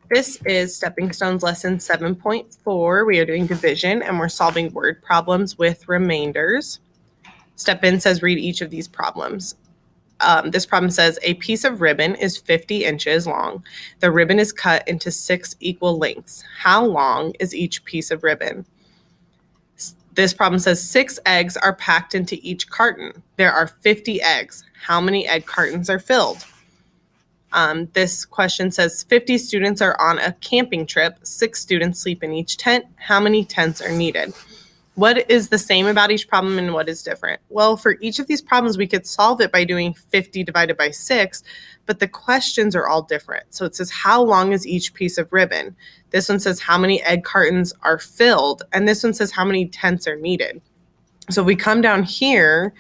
This is Stepping Stones lesson 7.4. We are doing division and we're solving word problems with remainders. Step in says read each of these problems. This problem says a piece of ribbon is 50 inches long. The ribbon is cut into 6 equal lengths. How long is each piece of ribbon? This problem says 6 eggs are packed into each carton. There are 50 eggs. How many egg cartons are filled? This question says 50 students are on a camping trip. 6 students sleep in each tent. How many tents are needed? What is the same about each problem and what is different? Well, for each of these problems, we could solve it by doing 50 divided by 6, but the questions are all different. So it says, how long is each piece of ribbon? This one says how many egg cartons are filled, and this one says how many tents are needed. So if we come down here,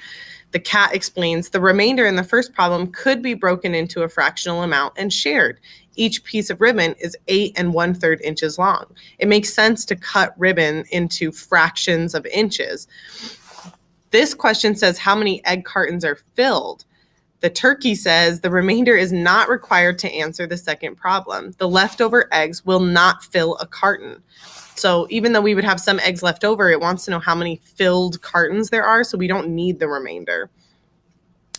the cat explains the remainder in the first problem could be broken into a fractional amount and shared. Each piece of ribbon is 8 1/3 inches long. It makes sense to cut ribbon into fractions of inches. This question says how many egg cartons are filled. The turkey says the remainder is not required to answer the second problem. The leftover eggs will not fill a carton. So even though we would have some eggs left over, it wants to know how many filled cartons there are, so we don't need the remainder.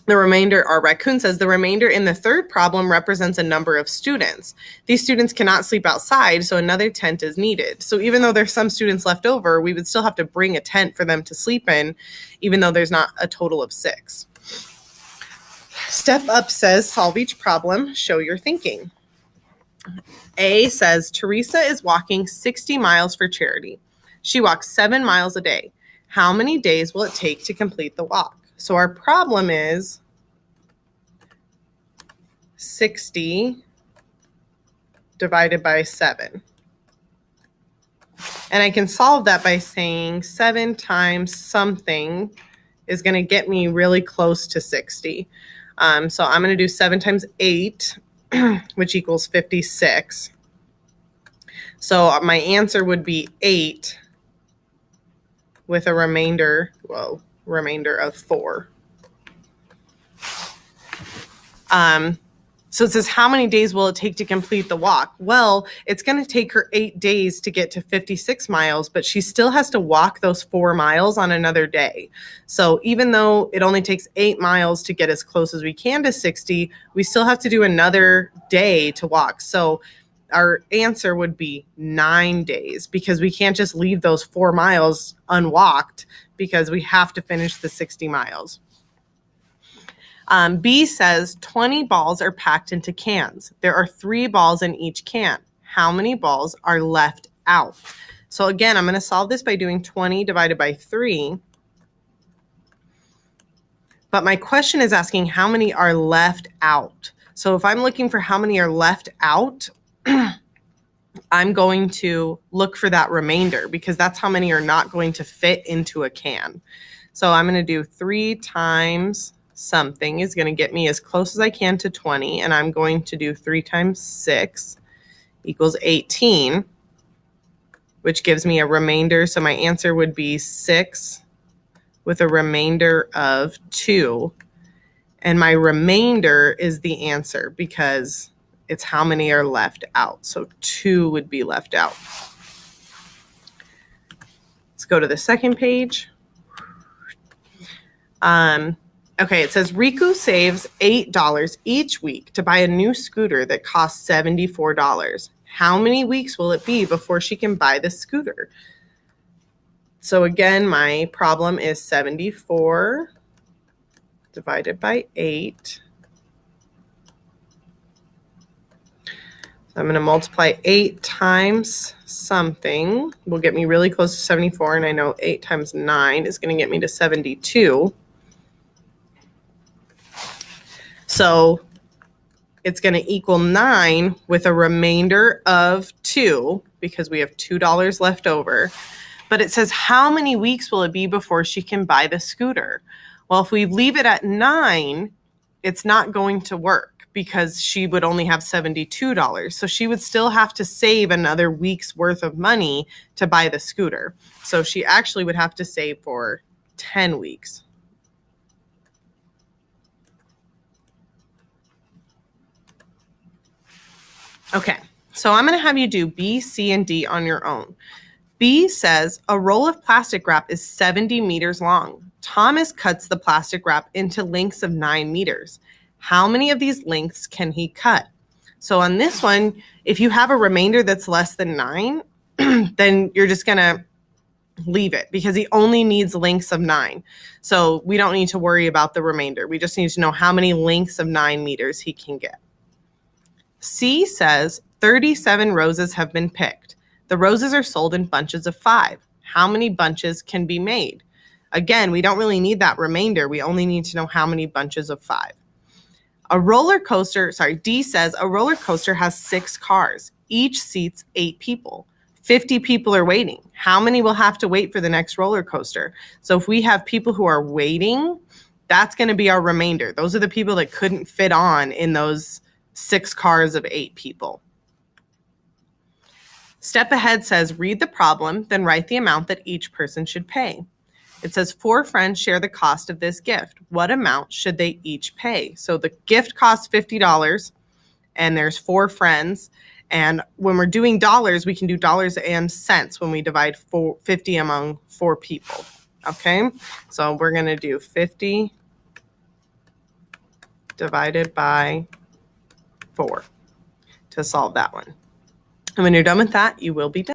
Our raccoon says the remainder in the third problem represents a number of students. These students cannot sleep outside, so another tent is needed. So even though there's some students left over, we would still have to bring a tent for them to sleep in, even though there's not a total of 6. Step up says solve each problem, show your thinking. A says Teresa is walking 60 miles for charity. She walks 7 miles a day. How many days will it take to complete the walk? So our problem is 60 divided by 7. And I can solve that by saying 7 times something is going to get me really close to 60. So I'm going to do 7 times 8, which equals 56. So my answer would be 8 with a remainder of 4. So it says, how many days will it take to complete the walk? Well, it's going to take her 8 days to get to 56 miles, but she still has to walk those 4 miles on another day. So even though it only takes 8 miles to get as close as we can to 60, we still have to do another day to walk. So our answer would be 9 days, because we can't just leave those 4 miles unwalked because we have to finish the 60 miles. B says 20 balls are packed into cans. There are 3 balls in each can. How many balls are left out? So again, I'm going to solve this by doing 20 divided by 3. But my question is asking how many are left out. So if I'm looking for how many are left out, I'm going to look for that remainder, because that's how many are not going to fit into a can. So I'm going to do 3 times something is going to get me as close as I can to 20, and I'm going to do 3 times 6 equals 18, which gives me a remainder. So my answer would be 6 with a remainder of 2, and my remainder is the answer because it's how many are left out. So 2 would be left out. Let's go to the second page. Okay, it says Riku saves $8 each week to buy a new scooter that costs $74. How many weeks will it be before she can buy the scooter? So again, my problem is 74 divided by 8. I'm going to multiply 8 times something. Will get me really close to 74, and I know 8 times 9 is going to get me to 72. So it's going to equal 9 with a remainder of 2, because we have $2 left over. But it says, how many weeks will it be before she can buy the scooter? Well, if we leave it at 9, it's not going to work, because she would only have $72. So she would still have to save another week's worth of money to buy the scooter. So she actually would have to save for 10 weeks. Okay, So I'm going to have you do B, C, and D on your own. B says a roll of plastic wrap is 70 meters long. Thomas cuts the plastic wrap into lengths of 9 meters. How many of these lengths can he cut? So on this one, if you have a remainder that's less than 9, then you're just going to leave it because he only needs lengths of 9. So we don't need to worry about the remainder. We just need to know how many lengths of 9 meters he can get. C says 37 roses have been picked. The roses are sold in bunches of 5. How many bunches can be made? Again, we don't really need that remainder. We only need to know how many bunches of 5. D says a roller coaster has 6 cars. Each seats 8 people. 50 people are waiting. How many will have to wait for the next roller coaster? So if we have people who are waiting, that's going to be our remainder. Those are the people that couldn't fit on in those 6 cars of 8 people. Step ahead says read the problem, then write the amount that each person should pay. It says 4 friends share the cost of this gift. What amount should they each pay? So the gift costs $50 and there's 4 friends. And when we're doing dollars, we can do dollars and cents when we divide 50 among 4 people. Okay, so we're going to do 50 divided by 4 to solve that one. And when you're done with that, you will be done.